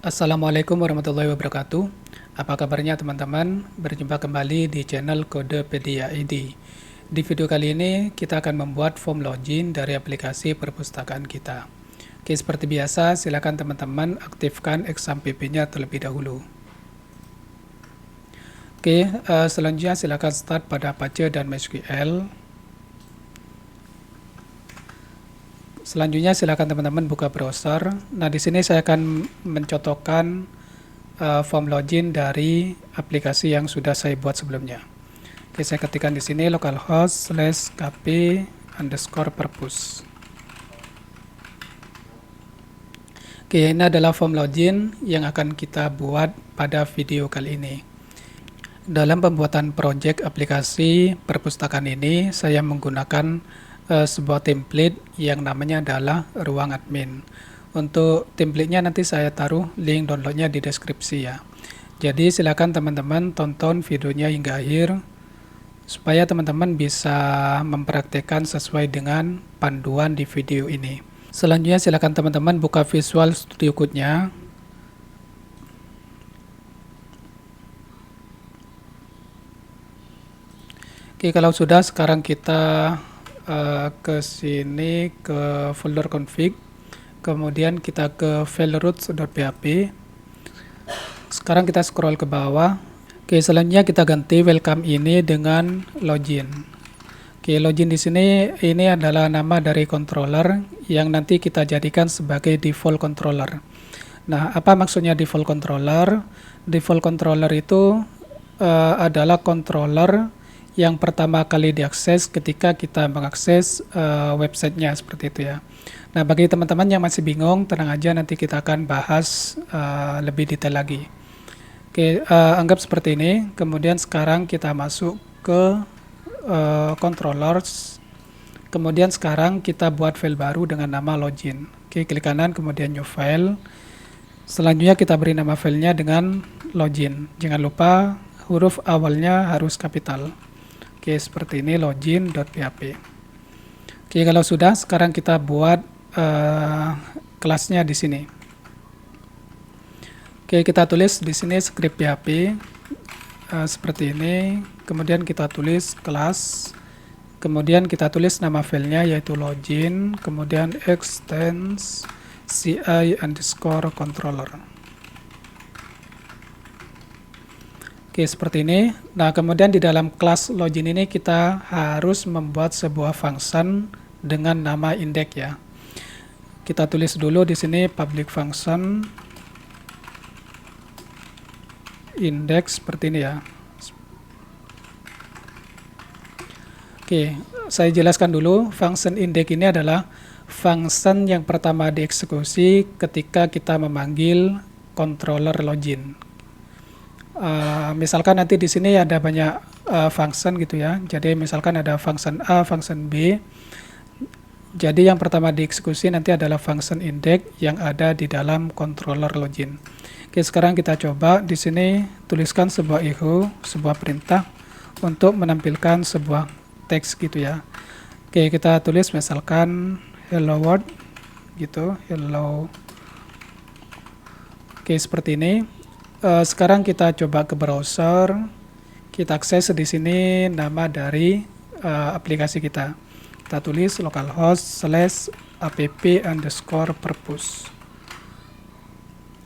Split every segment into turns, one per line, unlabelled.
Assalamualaikum warahmatullahi wabarakatuh. Apa kabarnya teman-teman? Berjumpa kembali di channel Kodepedia ID. Di video kali ini kita akan membuat form login dari aplikasi perpustakaan kita. Oke, seperti biasa silakan teman-teman aktifkan XAMPP-nya terlebih dahulu. Oke, selanjutnya silakan start pada Apache dan MySQL. Selanjutnya silakan teman-teman buka browser. Nah, di sini saya akan mencontohkan form login dari aplikasi yang sudah saya buat sebelumnya. Oke, saya ketikkan di sini localhost/kp_purpose. Oke, ini adalah form login yang akan kita buat pada video kali ini. Dalam pembuatan project aplikasi perpustakaan ini, saya menggunakan sebuah template yang namanya adalah ruang admin. Untuk templatenya nanti saya taruh link downloadnya di deskripsi ya. Jadi silakan teman-teman tonton videonya hingga akhir supaya teman-teman bisa mempraktekkan sesuai dengan panduan di video ini. Selanjutnya silakan teman-teman buka Visual Studio Code-nya. Oke, kalau sudah sekarang kita ke sini ke folder config, kemudian kita ke file root.php. Sekarang kita scroll ke bawah. Oke, selanjutnya kita ganti welcome ini dengan login. Oke, login di sini ini adalah nama dari controller yang nanti kita jadikan sebagai default controller. Nah, apa maksudnya default controller? Default controller itu adalah controller yang pertama kali diakses ketika kita mengakses websitenya, seperti itu ya. Nah, bagi teman-teman yang masih bingung, tenang aja, nanti kita akan bahas lebih detail lagi. Oke, anggap seperti ini. Kemudian sekarang kita masuk ke controllers. Kemudian sekarang kita buat file baru dengan nama login. Oke, klik kanan, kemudian new file. Selanjutnya kita beri nama filenya dengan login. Jangan lupa huruf awalnya harus kapital. Oke, seperti ini login.php. Oke, kalau sudah, sekarang kita buat kelasnya di sini. Oke, kita tulis di sini script PHP seperti ini. Kemudian kita tulis kelas. Kemudian kita tulis nama filenya yaitu login. Kemudian extends ci_controller. Oke, seperti ini. Nah, kemudian di dalam kelas login ini kita harus membuat sebuah function dengan nama index ya. Kita tulis dulu di sini public function index seperti ini ya. Oke, saya jelaskan dulu. Function index ini adalah function yang pertama dieksekusi ketika kita memanggil controller login. Misalkan nanti di sini ada banyak function gitu ya. Jadi misalkan ada function A, function B. Jadi yang pertama dieksekusi nanti adalah function index yang ada di dalam controller login. Oke, sekarang kita coba di sini tuliskan sebuah echo, sebuah perintah untuk menampilkan sebuah teks gitu ya. Oke, kita tulis misalkan hello world gitu, hello. Oke, seperti ini. Sekarang kita coba ke browser, kita akses di sini nama dari aplikasi kita. Kita tulis localhost/app_purpose.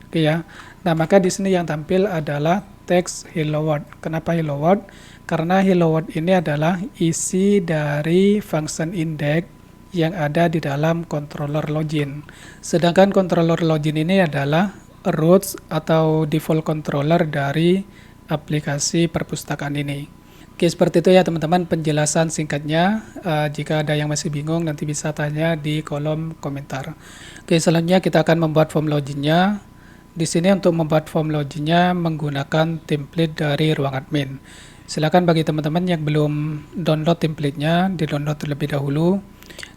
Oke ya. Nah, maka di sini yang tampil adalah teks hello world. Kenapa hello world? Karena hello world ini adalah isi dari function index yang ada di dalam controller login. Sedangkan controller login ini adalah roots atau default controller dari aplikasi perpustakaan ini. Oke, seperti itu ya teman-teman penjelasan singkatnya. Jika ada yang masih bingung nanti bisa tanya di kolom komentar. Oke, selanjutnya kita akan membuat form loginnya. Di sini untuk membuat form loginnya menggunakan template dari ruang admin. Silakan bagi teman-teman yang belum download templatenya, di-download terlebih dahulu.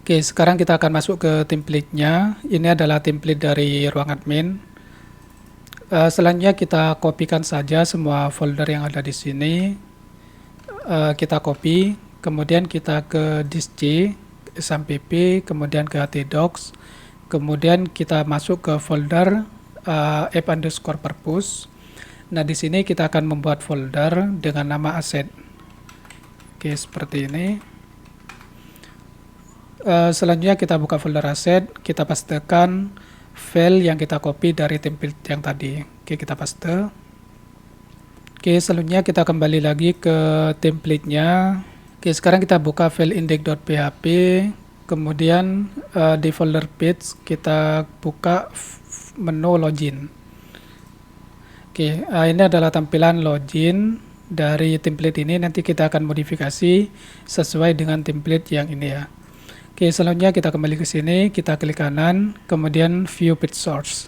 Oke, sekarang kita akan masuk ke templatenya. Ini adalah template dari ruang admin. Selanjutnya kita kopikan saja semua folder yang ada di sini. Kita copy, kemudian kita ke disk C, XAMPP, kemudian ke htdocs, kemudian kita masuk ke folder app_purpose. Nah, di sini kita akan membuat folder dengan nama asset. Oke, seperti ini. Selanjutnya kita buka folder asset, kita pastekan file yang kita copy dari template yang tadi. Oke, kita paste. Oke, selanjutnya kita kembali lagi ke template-nya. Oke, sekarang kita buka file index.php, kemudian di folder page kita buka menu login. Oke, ini adalah tampilan login dari template ini. Nanti kita akan modifikasi sesuai dengan template yang ini ya. Oke, selanjutnya kita kembali ke sini, kita klik kanan, kemudian view page source.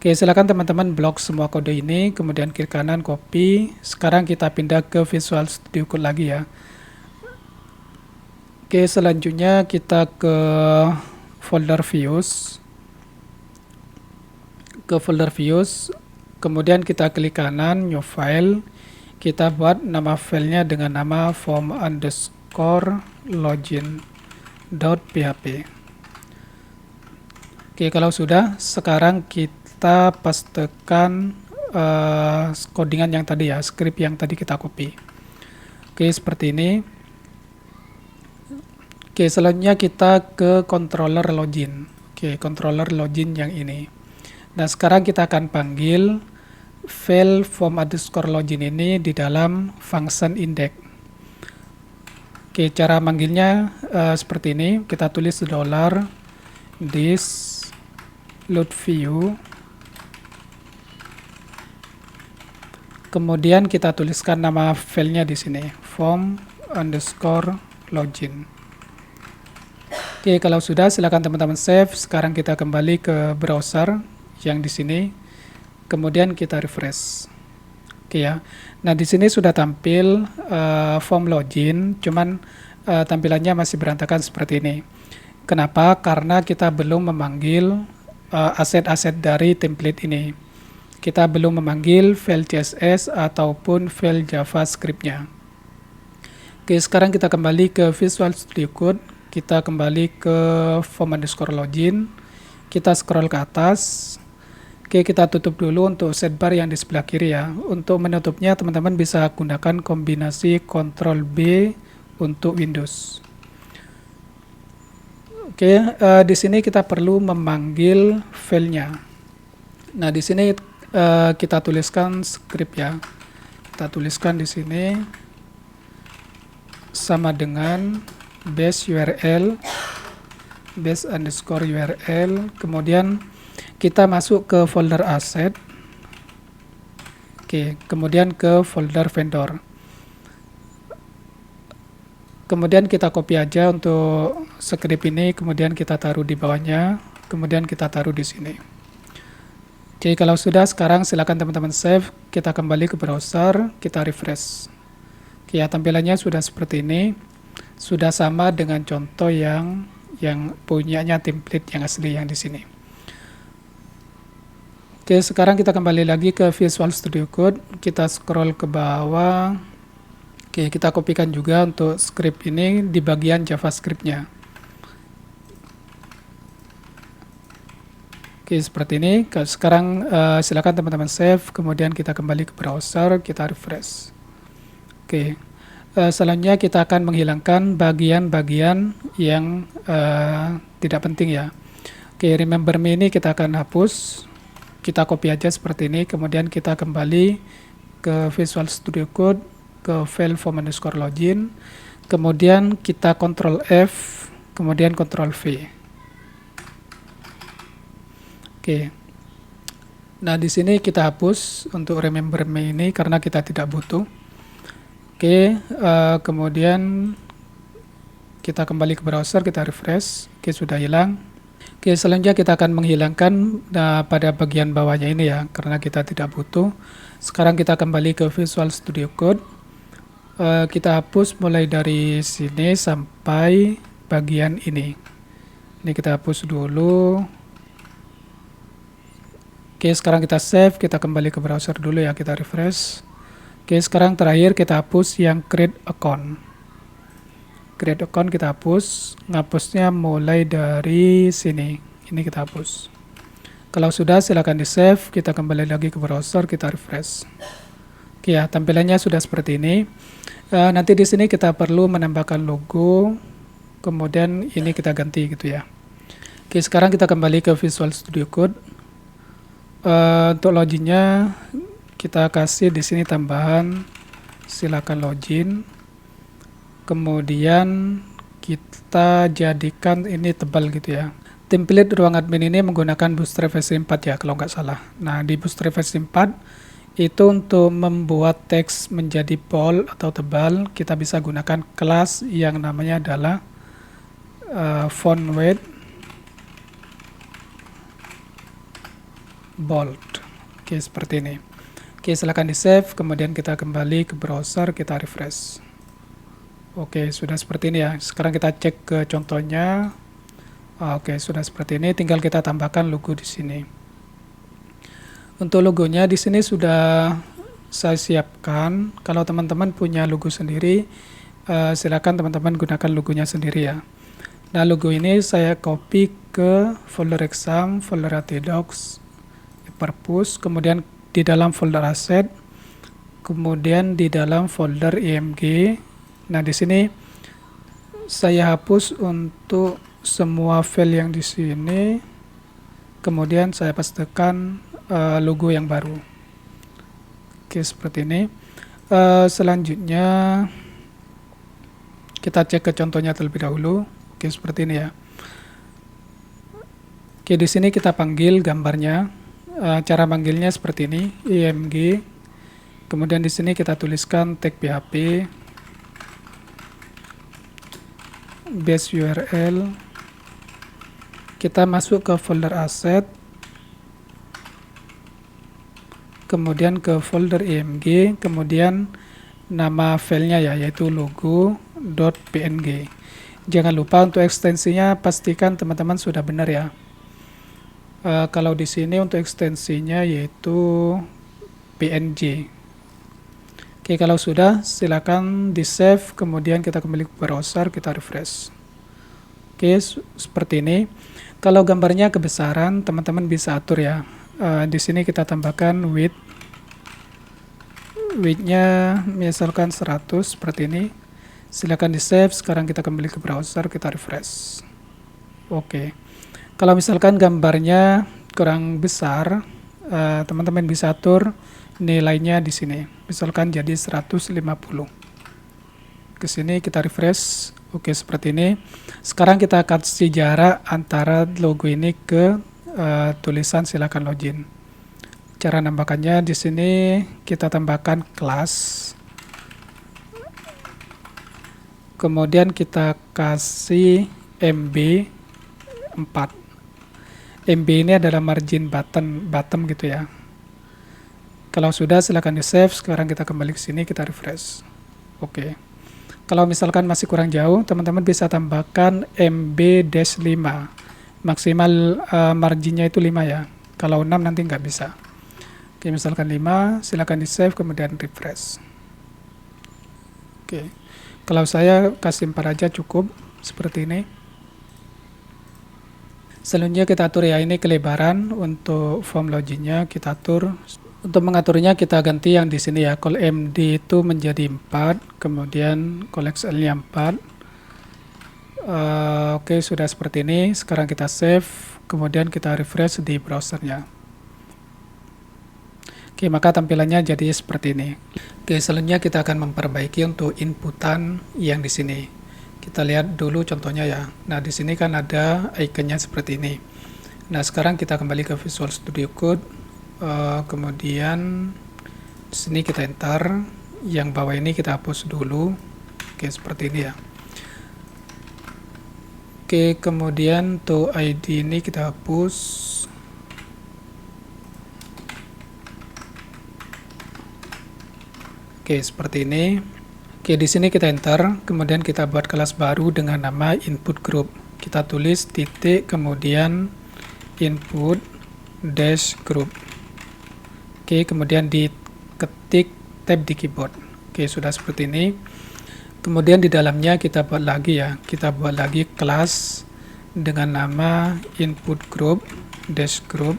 Oke, silakan teman-teman blok semua kode ini, kemudian klik kanan, copy. Sekarang kita pindah ke Visual Studio Code lagi ya. Oke, selanjutnya kita ke folder views. Ke folder views, kemudian kita klik kanan, new file. Kita buat nama filenya dengan nama form_login.php. Oke, kalau sudah, sekarang kita pastekan codingan yang tadi ya, script yang tadi kita copy. Oke, seperti ini. Oke, selanjutnya kita ke controller login. Oke, controller login yang ini. Nah, sekarang kita akan panggil file form_login ini di dalam function index. Oke, cara manggilnya seperti ini. Kita tulis $this load view. Kemudian kita tuliskan nama filenya di sini, form_login. Oke, kalau sudah silakan teman-teman save. Sekarang kita kembali ke browser yang di sini. Kemudian kita refresh. Oke ya. Nah, di sini sudah tampil form login, cuman tampilannya masih berantakan seperti ini. Kenapa? Karena kita belum memanggil aset-aset dari template ini. Kita belum memanggil file CSS ataupun file JavaScript-nya. Oke, sekarang kita kembali ke Visual Studio Code. Kita kembali ke form_login. Kita scroll ke atas. Oke, kita tutup dulu untuk sidebar yang di sebelah kiri ya. Untuk menutupnya teman-teman bisa gunakan kombinasi Ctrl B untuk Windows. Oke, di sini kita perlu memanggil filenya. Nah, di sini kita tuliskan script ya. Kita tuliskan di sini sama dengan base_url, base_url, kemudian kita masuk ke folder asset. Oke, kemudian ke folder vendor. Kemudian kita copy aja untuk script ini, kemudian kita taruh di bawahnya, kemudian kita taruh di sini. Oke, kalau sudah, sekarang silakan teman-teman save. Kita kembali ke browser, kita refresh. Oke, ya, tampilannya sudah seperti ini. Sudah sama dengan contoh yang punyanya template yang asli yang di sini. Oke, sekarang kita kembali lagi ke Visual Studio Code. Kita scroll ke bawah. Oke, kita kopikan juga untuk script ini di bagian JavaScript-nya. Oke, seperti ini. Sekarang silakan teman-teman save, kemudian kita kembali ke browser, kita refresh. Oke, selanjutnya kita akan menghilangkan bagian-bagian yang tidak penting ya. Oke, remember me ini kita akan hapus. Kita copy aja seperti ini, kemudian kita kembali ke Visual Studio Code, ke file form_login, kemudian kita Ctrl F, kemudian Ctrl V. Oke. Nah, di sini kita hapus untuk remember me ini karena kita tidak butuh. Oke, kemudian kita kembali ke browser, kita refresh. Oke, sudah hilang. Oke, selanjutnya kita akan menghilangkan pada bagian bawahnya ini ya, karena kita tidak butuh. Sekarang kita kembali ke Visual Studio Code. Kita hapus mulai dari sini sampai bagian ini. Ini kita hapus dulu. Oke, sekarang kita save, kita kembali ke browser dulu ya, kita refresh. Oke, sekarang terakhir kita hapus yang create account. Create account kita hapus, ngapusnya mulai dari sini. Ini kita hapus. Kalau sudah, silakan di-save, kita kembali lagi ke browser, kita refresh. Oke ya, tampilannya sudah seperti ini. Nanti di sini kita perlu menambahkan logo, kemudian ini kita ganti gitu ya. Oke, sekarang kita kembali ke Visual Studio Code. Untuk loginnya kita kasih di sini tambahan, silakan login. Kemudian kita jadikan ini tebal gitu ya. Template ruang admin ini menggunakan Bootstrap versi 4 ya kalau nggak salah. Nah, di Bootstrap versi 4 itu untuk membuat teks menjadi bold atau tebal, kita bisa gunakan kelas yang namanya adalah font weight bold. Oke, seperti ini. Oke, silahkan di-save, kemudian kita kembali ke browser, kita refresh. Oke, sudah seperti ini ya. Sekarang kita cek ke contohnya. Oke, sudah seperti ini. Tinggal kita tambahkan logo di sini. Untuk logonya di sini sudah saya siapkan. Kalau teman-teman punya logo sendiri, silakan teman-teman gunakan logonya sendiri ya. Nah, logo ini saya copy ke folder exam, folder htdocs, purpose, kemudian di dalam folder asset, kemudian di dalam folder img. Nah, di sini saya hapus untuk semua file yang di sini, kemudian saya pastekan logo yang baru. Oke, seperti ini. Selanjutnya kita cek ke contohnya terlebih dahulu. Oke, seperti ini ya. Oke, di sini kita panggil gambarnya. Cara panggilnya seperti ini, img. Kemudian di sini kita tuliskan tag php, base URL. Kita masuk ke folder asset, kemudian ke folder img, kemudian nama filenya ya, yaitu logo.png. Jangan lupa untuk ekstensinya pastikan teman-teman sudah benar ya. Kalau di sini untuk ekstensinya yaitu png. Oke, kalau sudah silakan di save, kemudian kita kembali ke browser, kita refresh. Oke, seperti ini. Kalau gambarnya kebesaran, teman-teman bisa atur ya. Di sini kita tambahkan width-nya misalkan 100 seperti ini. Silakan di save. Sekarang kita kembali ke browser, kita refresh. Oke. Kalau misalkan gambarnya kurang besar, teman-teman bisa atur nilainya di sini. Misalkan jadi 150. Ke sini kita refresh. Oke, seperti ini. Sekarang kita kasih jarak antara logo ini ke tulisan silakan login. Cara nambahkannya di sini kita tambahkan kelas. Kemudian kita kasih MB 4. MB ini adalah margin bottom gitu ya. Kalau sudah silakan di save. Sekarang kita kembali ke sini, kita refresh. Oke. Kalau misalkan masih kurang jauh, teman-teman bisa tambahkan MB-5. Maksimal marginnya itu 5 ya. Kalau 6 nanti nggak bisa. Oke, misalkan 5, silakan di save kemudian refresh. Oke. Kalau saya kasih 4 aja cukup seperti ini. Selanjutnya kita atur ya, ini kelebaran untuk form loginnya kita atur. Untuk mengaturnya kita ganti yang di sini ya, call MD itu menjadi 4, kemudian call XL-nya 4. Oke, sudah seperti ini. Sekarang kita save, kemudian kita refresh di browsernya. Oke, maka tampilannya jadi seperti ini. Oke, selanjutnya kita akan memperbaiki untuk inputan yang di sini. Kita lihat dulu contohnya ya. Nah, di sini kan ada ikonnya seperti ini. Nah, sekarang kita kembali ke Visual Studio Code. Kemudian di sini kita enter. Yang bawah ini kita hapus dulu. Oke, seperti ini ya. Oke, kemudian untuk ID ini kita hapus. Oke, seperti ini. Oke, di sini kita enter, kemudian kita buat kelas baru dengan nama input group. Kita tulis titik, kemudian input dash group. Oke, kemudian diketik tab di keyboard. Oke, sudah seperti ini. Kemudian di dalamnya kita buat lagi ya, kita buat lagi kelas dengan nama input group dash group.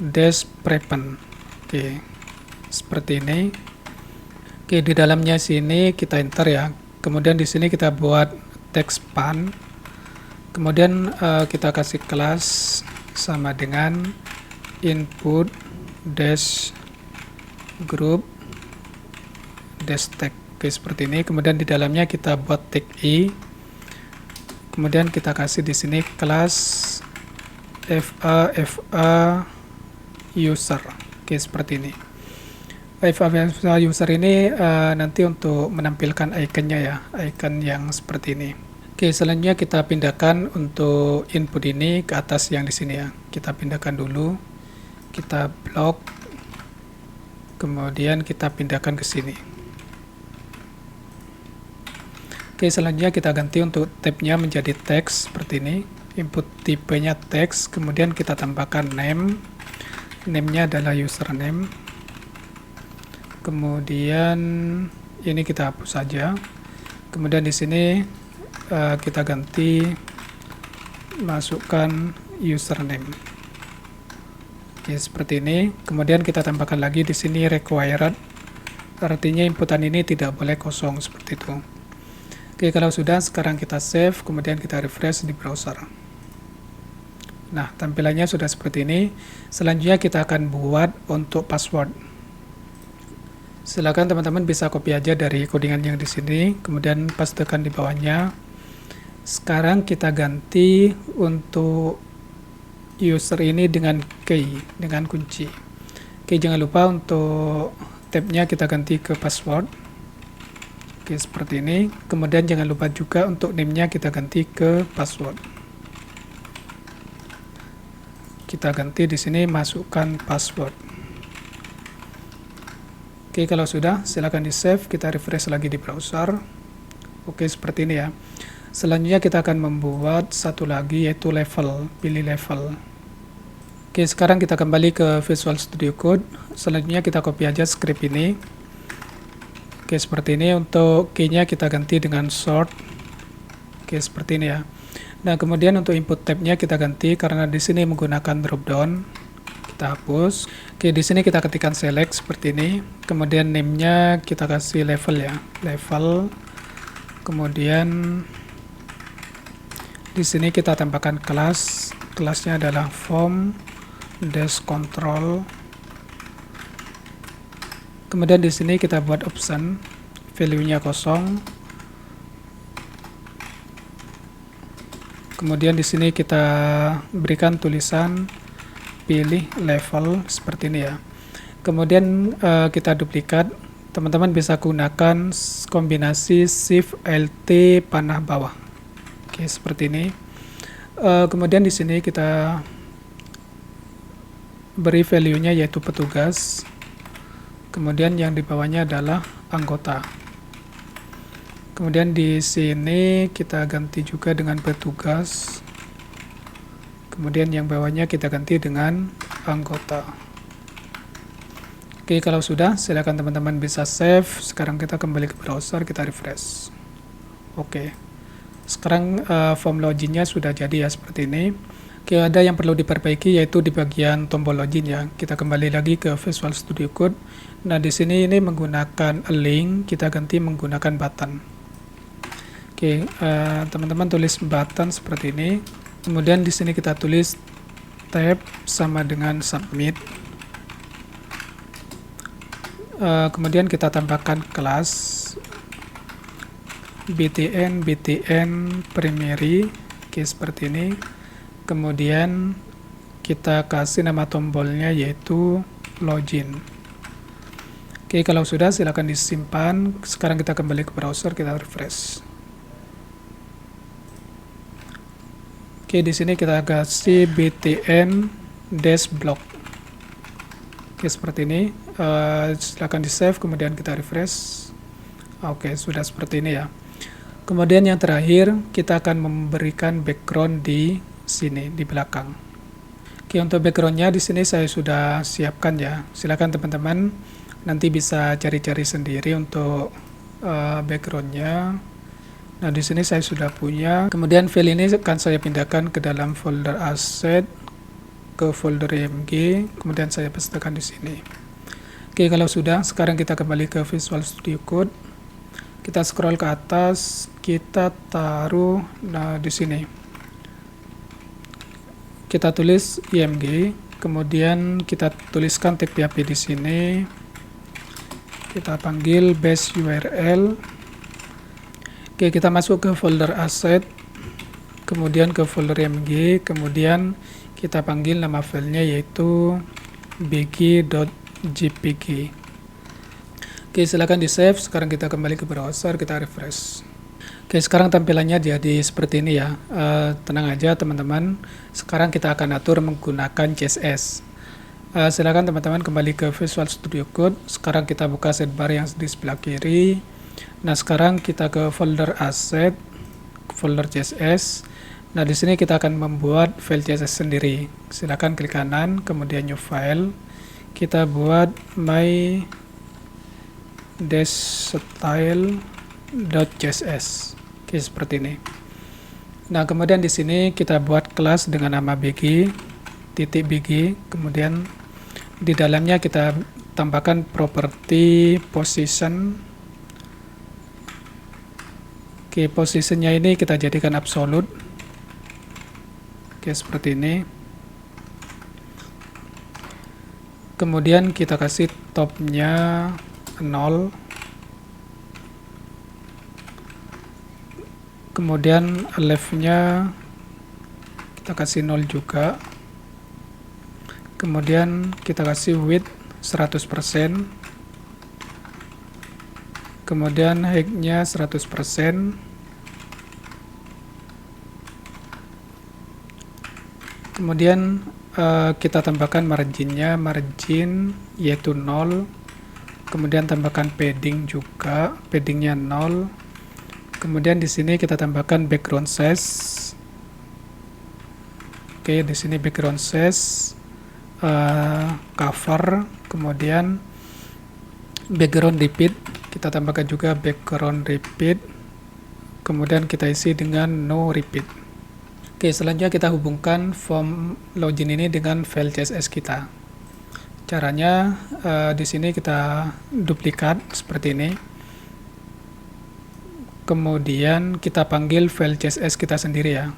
dash prepend. Oke, seperti ini. Oke, di dalamnya sini kita enter ya. Kemudian di sini kita buat text span. Kemudian kita kasih kelas sama dengan input dash group dash tag. Oke, seperti ini. Kemudian di dalamnya kita buat tag i. Kemudian kita kasih di sini kelas fa user. Oke, seperti ini. fa user ini nanti untuk menampilkan ikonnya ya, icon yang seperti ini. Oke, selanjutnya kita pindahkan untuk input ini ke atas yang di sini ya. Kita pindahkan dulu, kita blok, kemudian kita pindahkan ke sini. Oke, selanjutnya kita ganti untuk tabnya menjadi teks seperti ini. Input tipenya teks, kemudian kita tambahkan name. Name-nya adalah username. Kemudian ini kita hapus saja. Kemudian di sini kita ganti masukkan username. Oke, seperti ini. Kemudian kita tambahkan lagi di sini required. Artinya inputan ini tidak boleh kosong seperti itu. Oke, kalau sudah, sekarang kita save, kemudian kita refresh di browser. Nah, tampilannya sudah seperti ini. Selanjutnya kita akan buat untuk password. Silakan teman-teman bisa copy aja dari codingan yang di sini, kemudian pastekan di bawahnya. Sekarang kita ganti untuk user ini dengan key, dengan kunci. Oke, jangan lupa untuk tabnya kita ganti ke password. Oke, seperti ini. Kemudian jangan lupa juga untuk name-nya kita ganti ke password. Kita ganti di sini, masukkan password. Oke, kalau sudah, silakan di save, kita refresh lagi di browser. Oke, seperti ini ya. Selanjutnya kita akan membuat satu lagi, yaitu level, pilih level. Oke, sekarang kita kembali ke Visual Studio Code. Selanjutnya kita copy aja script ini. Oke, seperti ini. Untuk key-nya kita ganti dengan short. Oke, seperti ini ya. Nah, kemudian untuk input tab-nya kita ganti karena di sini menggunakan drop down. Kita hapus. Oke, di sini kita ketikkan select seperti ini. Kemudian name-nya kita kasih level ya, level. Kemudian di sini kita tambahkan kelas. Kelasnya adalah form dash control. Kemudian di sini kita buat option, value-nya kosong. Kemudian di sini kita berikan tulisan pilih level seperti ini ya. Kemudian kita duplikat. Teman-teman bisa gunakan kombinasi Shift Alt panah bawah. Oke, seperti ini. Kemudian di sini kita beri value-nya yaitu petugas. Kemudian yang di bawahnya adalah anggota. Kemudian di sini kita ganti juga dengan petugas. Kemudian yang bawahnya kita ganti dengan anggota. Oke, kalau sudah, silakan teman-teman bisa save. Sekarang kita kembali ke browser, kita refresh. Oke. Sekarang form login-nya sudah jadi ya seperti ini. Oke, ada yang perlu diperbaiki yaitu di bagian tombol login ya. Kita kembali lagi ke Visual Studio Code. Nah, di sini ini menggunakan a link, kita ganti menggunakan button. Oke, teman-teman tulis button seperti ini. Kemudian di sini kita tulis tab sama dengan submit. Kemudian kita tambahkan kelas btn primary. Oke, seperti ini. Kemudian kita kasih nama tombolnya yaitu login. Oke, kalau sudah silakan disimpan. Sekarang kita kembali ke browser, kita refresh. Oke, di sini kita kasih btn -block. Oke, seperti ini. Silakan di save, kemudian kita refresh. Oke, sudah seperti ini ya. Kemudian yang terakhir kita akan memberikan background di sini di belakang. Oke, untuk backgroundnya di sini saya sudah siapkan ya. Silakan teman-teman nanti bisa cari-cari sendiri untuk backgroundnya. Nah, di sini saya sudah punya. Kemudian file ini akan saya pindahkan ke dalam folder asset. ke folder img, kemudian saya pastekan di sini. Oke, kalau sudah, sekarang kita kembali ke Visual Studio Code. Kita scroll ke atas, kita taruh di sini. Kita tulis img, kemudian kita tuliskan tag PHP di sini. Kita panggil base URL. Oke, kita masuk ke folder asset, kemudian ke folder img, kemudian kita panggil nama filenya yaitu bg.jpg. Oke, silakan di save. Sekarang kita kembali ke browser, kita refresh. Oke, sekarang tampilannya jadi seperti ini ya. Tenang aja teman-teman, sekarang kita akan atur menggunakan CSS. Silakan teman-teman kembali ke Visual Studio Code. Sekarang kita buka sidebar yang di sebelah kiri. Nah, sekarang kita ke folder asset, folder CSS. Nah, di sini kita akan membuat file CSS sendiri. Silakan klik kanan, kemudian new file. Kita buat my-style.css. Oke, seperti ini. Nah, kemudian di sini kita buat kelas dengan nama bg, .bg, kemudian di dalamnya kita tambahkan properti position. Oke, positionnya ini kita jadikan absolute. Oke, seperti ini. Kemudian kita kasih topnya 0. Kemudian leftnya kita kasih 0 juga. Kemudian kita kasih width 100%. Kemudian height-nya 100%. Kemudian kita tambahkan marginnya, margin yaitu 0. Kemudian tambahkan padding juga, paddingnya 0. Kemudian di sini kita tambahkan background size. Oke, di sini background size, cover, kemudian background repeat, kita tambahkan juga background repeat, kemudian kita isi dengan no repeat. Oke, selanjutnya kita hubungkan form login ini dengan file CSS kita. Caranya di sini kita duplikat seperti ini. Kemudian kita panggil file CSS kita sendiri ya.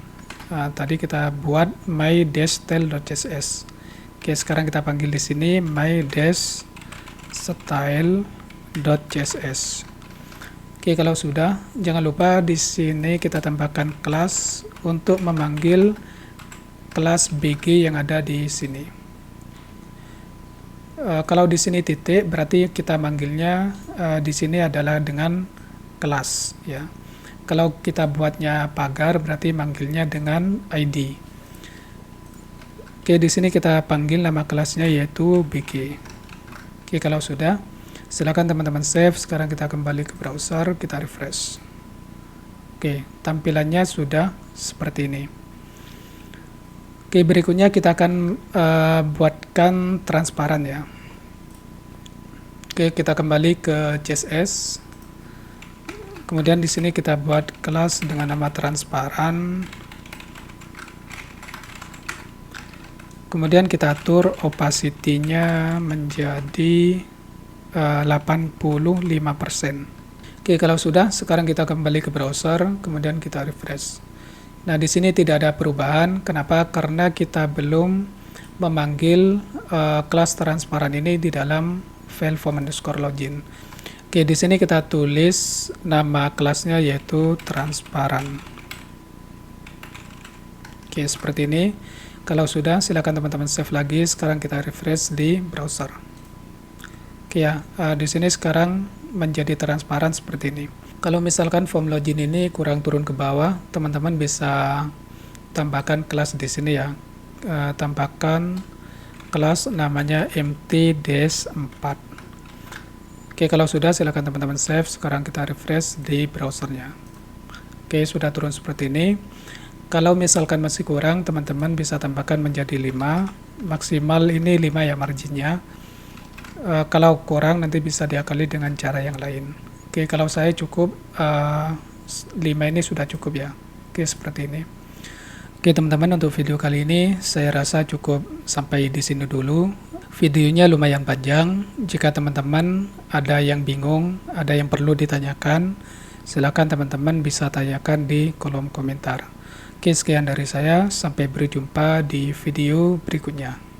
Tadi kita buat my-style.css. Oke, sekarang kita panggil di sini my-style.css. Oke, kalau sudah, jangan lupa di sini kita tambahkan kelas untuk memanggil kelas BG yang ada di sini. Kalau di sini titik, berarti kita manggilnya di sini adalah dengan kelas ya. Kalau kita buatnya pagar, berarti manggilnya dengan ID. Oke, di sini kita panggil nama kelasnya yaitu BG. Oke, kalau sudah, silakan teman-teman save. Sekarang kita kembali ke browser, kita refresh. Oke, tampilannya sudah seperti ini. Oke, berikutnya kita akan buatkan transparan ya. Oke, kita kembali ke CSS. Kemudian di sini kita buat kelas dengan nama transparan. Kemudian kita atur opacity-nya menjadi 85%. Oke, kalau sudah, sekarang kita kembali ke browser, kemudian kita refresh. Nah, di sini tidak ada perubahan. Kenapa? Karena kita belum memanggil kelas transparan ini di dalam file form_login. Oke, di sini kita tulis nama kelasnya yaitu transparan. Oke, seperti ini. Kalau sudah, silakan teman-teman save lagi. Sekarang kita refresh di browser. Oke ya, di sini sekarang menjadi transparan seperti ini. Kalau misalkan form login ini kurang turun ke bawah, teman-teman bisa tambahkan kelas di sini ya. Tambahkan kelas namanya empty-4. Oke, kalau sudah, silakan teman-teman save. Sekarang kita refresh di browsernya. Oke, sudah turun seperti ini. Kalau misalkan masih kurang, teman-teman bisa tambahkan menjadi 5. Maksimal ini 5 ya marginnya. Kalau kurang nanti bisa diakali dengan cara yang lain. Oke, kalau saya cukup 5 ini sudah cukup ya. Oke, seperti ini. Oke teman-teman, untuk video kali ini saya rasa cukup sampai di sini dulu. Videonya lumayan panjang. Jika teman-teman ada yang bingung, ada yang perlu ditanyakan, silakan teman-teman bisa tanyakan di kolom komentar. Oke, sekian dari saya. Sampai berjumpa di video berikutnya.